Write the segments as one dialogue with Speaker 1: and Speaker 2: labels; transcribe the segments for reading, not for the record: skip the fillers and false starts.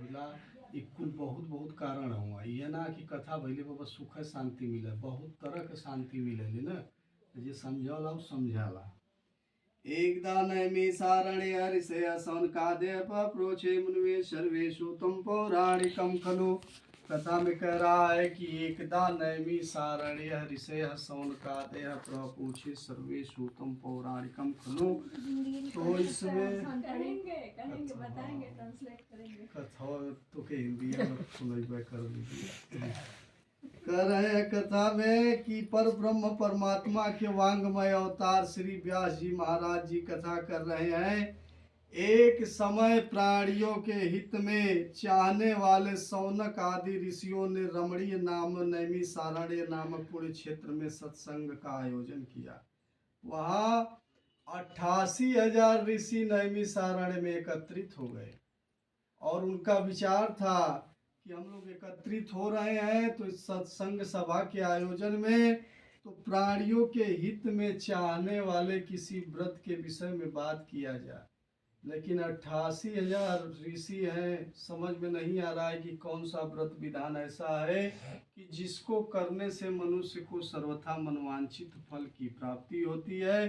Speaker 1: होला। ई कुल बहुत बहुत कारण हुआ ये ना कि कथा भइले पर बस सुख शांति मिले, बहुत तरह के शांति मिलेले ना। जे समझला उ समझाला। एकदा नैमि सारणे हरिषय सौनकादय प्रोचे मुनिवे सर्वेषु तुम पौराणिकम खलु। कथा में कह रहा है कि एकदा नैमि सारणे हरिषय सौनकादय प्रपूछे सर्वेषु तुम पौराणिकम खलु। तो इसमें
Speaker 2: कहेंगे कहेंगे बताएंगे, ट्रांसलेट करेंगे।
Speaker 1: कथा तो के हिंदी में सुनाई कर लीजिए। कह रहे हैं कथा में कि पर ब्रह्म परमात्मा के वांगमय अवतार श्री व्यास जी महाराज जी कथा कर रहे हैं। एक समय प्राणियों के हित में चाहने वाले सौनक आदि ऋषियों ने रमणीय नाम नैमी सारण्य नामक पूरे क्षेत्र में सत्संग का आयोजन किया। वहाँ 88,000 ऋषि नैमी सारण्य में एकत्रित हो गए और उनका विचार था कि हम लोग एकत्रित हो रहे हैं तो इस सत्संग सभा के आयोजन में तो प्राणियों के हित में चाहने वाले किसी व्रत के विषय में बात किया जाए। लेकिन 88,000 ऋषि हैं, समझ में नहीं आ रहा है कि कौन सा व्रत विधान ऐसा है कि जिसको करने से मनुष्य को सर्वथा मनवांछित फल की प्राप्ति होती है।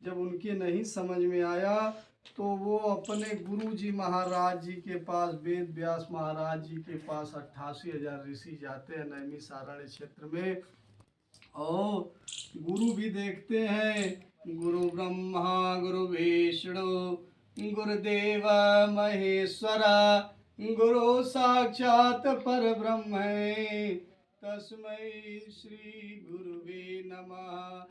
Speaker 1: जब उनके नहीं समझ में आया तो वो अपने गुरु जी महाराज जी के पास, वेद व्यास महाराज जी के पास 88,000 ऋषि जाते हैं नैमी सारण्य क्षेत्र में और गुरु भी देखते हैं। गुरु ब्रह्मा गुरु विष्णु गुरुदेव महेश्वरा गुरु साक्षात पर ब्रह्म तस्मै श्री गुरुवे नमः।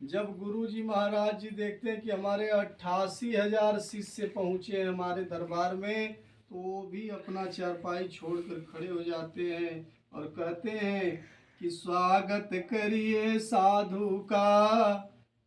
Speaker 1: जब गुरु जी महाराज जी देखते हैं कि हमारे 88,000 शिष्य पहुँचे हैं हमारे दरबार में, तो वो भी अपना चारपाई छोड़कर खड़े हो जाते हैं और कहते हैं कि स्वागत करिए साधु का,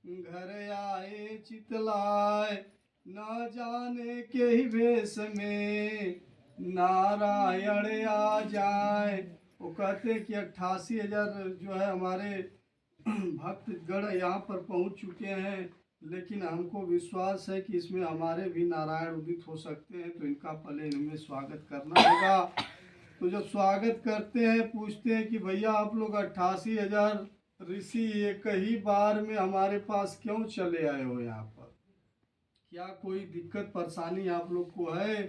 Speaker 1: घर आए चितलाए न जाने के ही वेश में नारायण आ जाए। वो कहते हैं कि 88,000 जो है हमारे भक्तगण यहाँ पर पहुँच चुके हैं, लेकिन हमको विश्वास है कि इसमें हमारे भी नारायण उदित हो सकते हैं, तो इनका पहले इनमें स्वागत करना होगा। तो जब स्वागत करते हैं पूछते हैं कि भैया आप लोग 88,000 ऋषि एक ही बार में हमारे पास क्यों चले आए हो यहाँ पर, क्या कोई दिक्कत परेशानी आप लोग को है?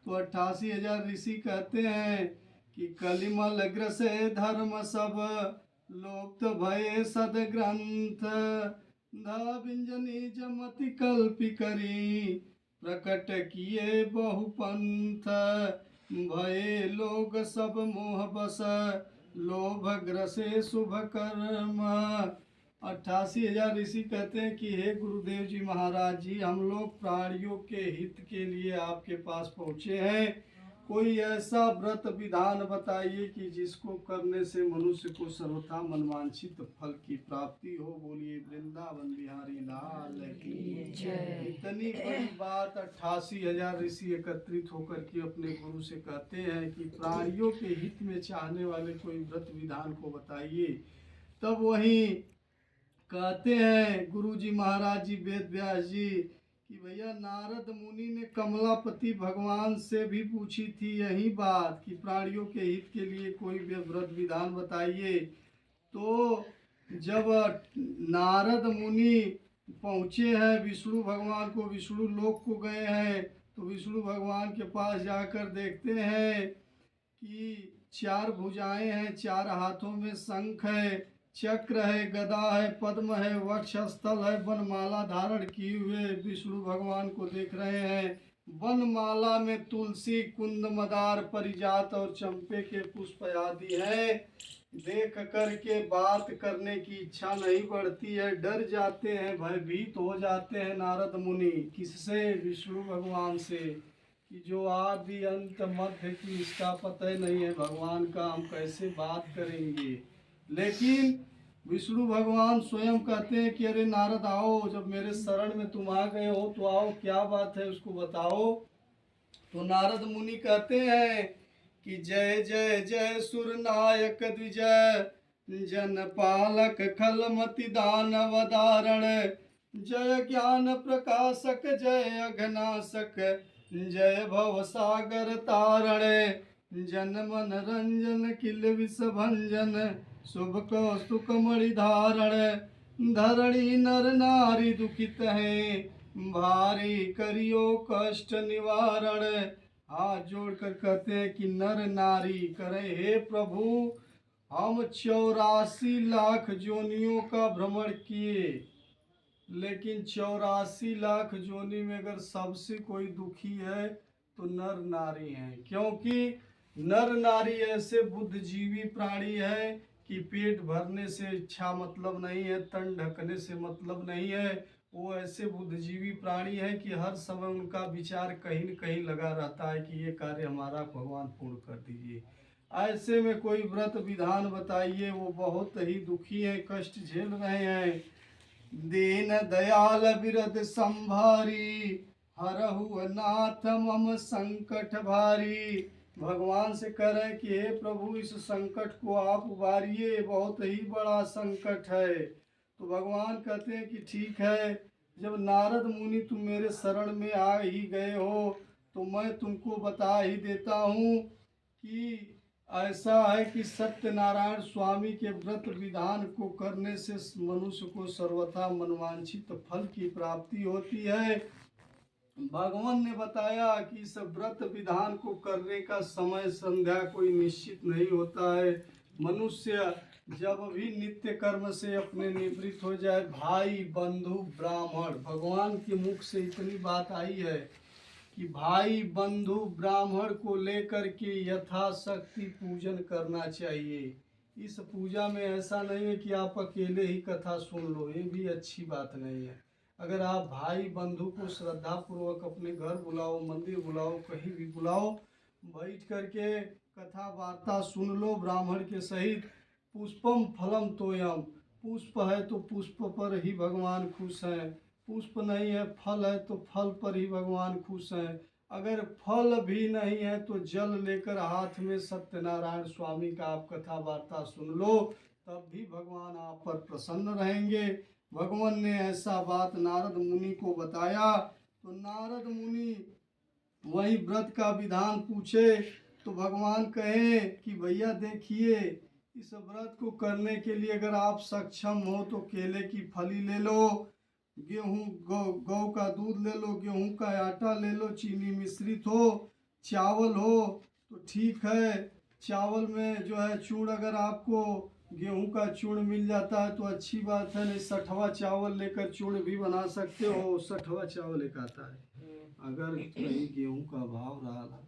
Speaker 1: तो 88,000 ऋषि कहते हैं कि कलिमल ग्रसे धर्म सब लोक भय सदग्रंथ विंजनी जमति कल्पि करी प्रकट किए बहुपंथ भये लोग सब मोह बस लोभ ग्रसे शुभ कर्म। 88,000 ऋषि कहते हैं कि हे गुरुदेव जी महाराज जी, हम लोग प्राणियों के हित के लिए आपके पास पहुँचे हैं। कोई ऐसा व्रत विधान बताइए कि जिसको करने से मनुष्य को सर्वथा मनवांछित फल की प्राप्ति हो। बोलिए वृंदावन बिहारी लाल की जय। इतनी बड़ी बात 88,000 ऋषि एकत्रित होकर के अपने गुरु से कहते हैं कि प्राणियों के हित में चाहने वाले कोई व्रत विधान को बताइए। तब वही कहते हैं गुरु जी महाराज जी वेद व्यास जी कि भैया नारद मुनि ने कमलापति भगवान से भी पूछी थी यही बात कि प्राणियों के हित के लिए कोई व्रत विधान बताइए। तो जब नारद मुनि पहुँचे हैं विष्णु भगवान को, विष्णु लोक को गए हैं, तो विष्णु भगवान के पास जाकर देखते हैं कि 4 भुजाएं हैं, 4 हाथों में शंख है, चक्र है, गदा है, पद्म है, वक्षस्थल है, वनमाला धारण किए हुए विष्णु भगवान को देख रहे हैं। वनमाला में तुलसी कुंद मदार परिजात और चंपे के पुष्प आदि है। देख करके बात करने की इच्छा नहीं बढ़ती है, डर जाते हैं, भयभीत हो जाते हैं नारद मुनि। किससे? विष्णु भगवान से, कि जो आदि अंत मध्य की इसका पता नहीं है भगवान का, हम कैसे बात करेंगे। लेकिन विष्णु भगवान स्वयं कहते हैं कि अरे नारद आओ, जब मेरे शरण में तुम आ गए हो तो आओ, क्या बात है उसको बताओ। तो नारद मुनि कहते हैं कि जय जय जय सुर नायक द्विजय जन पालक खलमति दानव धारण जय ज्ञान प्रकाशक जय अघनाशक जय भव सागर तारण जन मन रंजन किल विष भंजन शुभ कौस्तुक मणि धारण धरणी नर नारी दुखित है भारी करियो कष्ट निवारण। हाथ जोड़कर कहते हैं कि नर नारी करे हे प्रभु हम 84 लाख जोनियों का भ्रमण किए, लेकिन 84 लाख जोनी में अगर सबसे कोई दुखी है तो नर नारी हैं, क्योंकि नर नारी ऐसे बुद्धिजीवी प्राणी है कि पेट भरने से इच्छा मतलब नहीं है, तन ढकने से मतलब नहीं है। वो ऐसे बुद्धिजीवी प्राणी है कि हर समय उनका विचार कहीं न कहीं लगा रहता है कि ये कार्य हमारा भगवान पूर्ण कर दीजिए। ऐसे में कोई व्रत विधान बताइए, वो बहुत ही दुखी है, कष्ट झेल रहे हैं। दीन दयाल बिरद संभारी हरहु नाथ मम संकट भारी। भगवान से कह रहे हैं कि हे प्रभु इस संकट को आप उबारिए, बहुत ही बड़ा संकट है। तो भगवान कहते हैं कि ठीक है, जब नारद मुनि तुम मेरे शरण में आ ही गए हो तो मैं तुमको बता ही देता हूँ कि ऐसा है कि सत्यनारायण स्वामी के व्रत विधान को करने से मनुष्य को सर्वथा मनवांछित फल की प्राप्ति होती है। भगवान ने बताया कि इस व्रत विधान को करने का समय संध्या कोई निश्चित नहीं होता है। मनुष्य जब भी नित्य कर्म से अपने निवृत्त हो जाए, भाई बंधु ब्राह्मण, भगवान के मुख से इतनी बात आई है कि भाई बंधु ब्राह्मण को लेकर के यथाशक्ति पूजन करना चाहिए। इस पूजा में ऐसा नहीं है कि आप अकेले ही कथा सुन लो, ये भी अच्छी बात नहीं है। अगर आप भाई बंधु को श्रद्धा पूर्वक अपने घर बुलाओ, मंदिर बुलाओ, कहीं भी बुलाओ, बैठ करके कथा वार्ता सुन लो ब्राह्मण के सहित। पुष्पम फलम तोयम, पुष्प है तो पुष्प पर ही भगवान खुश हैं, पुष्प नहीं है फल है तो फल पर ही भगवान खुश हैं। अगर फल भी नहीं है तो जल लेकर हाथ में सत्यनारायण स्वामी का आप कथा वार्ता सुन लो, तब भी भगवान आप पर प्रसन्न रहेंगे। भगवान ने ऐसा बात नारद मुनि को बताया तो नारद मुनि वही व्रत का विधान पूछे तो भगवान कहे कि भैया देखिए, इस व्रत को करने के लिए अगर आप सक्षम हो तो केले की फली ले लो, गेहूँ गौ का दूध ले लो, गेहूँ का आटा ले लो, चीनी मिश्रित हो, चावल हो तो ठीक है। चावल में जो है चूर्ण, अगर आपको गेहूं का चूर्ण मिल जाता है तो अच्छी बात है, नहीं 60वां चावल लेकर चूर्ण भी बना सकते हो। 60वां चावल एक आता है। अगर कहीं गेहूं का अभाव रहा,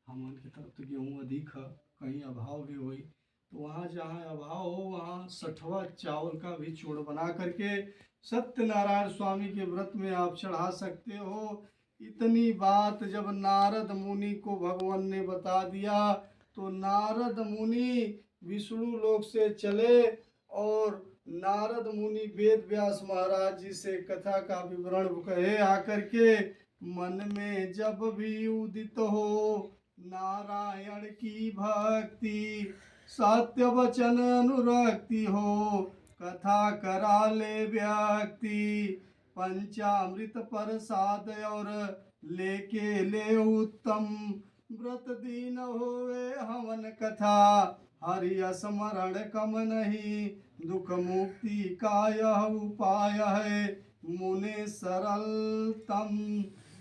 Speaker 1: हमन की तरफ तो गेहूं अधिक है, कहीं अभाव भी हुई तो वहाँ जहाँ अभाव हो वहाँ 60वां चावल का भी चूर्ण बना करके सत्यनारायण स्वामी के व्रत में आप चढ़ा सकते हो। इतनी बात जब नारद मुनि को भगवान ने बता दिया तो नारद मुनि विष्णु लोक से चले और नारद मुनि वेद व्यास महाराज जी से कथा का विवरण कहे आकर के। मन में जब भी उदित हो नारायण की भक्ति, सत्य वचन अनुरक्ति हो, कथा करा ले व्यक्ति, पंचामृत प्रसाद और लेके ले उत्तम, व्रत दीन होवे हवन कथा, हरि स्मरण कम नहीं, दुख मुक्ति का यह उपाय है, मुने सरलतम,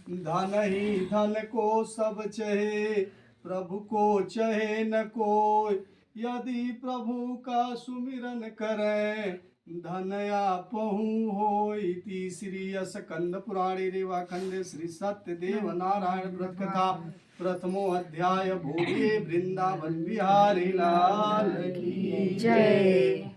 Speaker 1: धन ही धन को सब चहे, प्रभु को चहे न कोई, यदि प्रभु का सुमिरन करे, धन आपहु होई। तीसरी स्कंद पुराणे रेवा खंडे श्री सत्यदेव नारायण व्रत कथा प्रथमो अध्याय। भोगे वृंदावन बिहारी लाल की जय।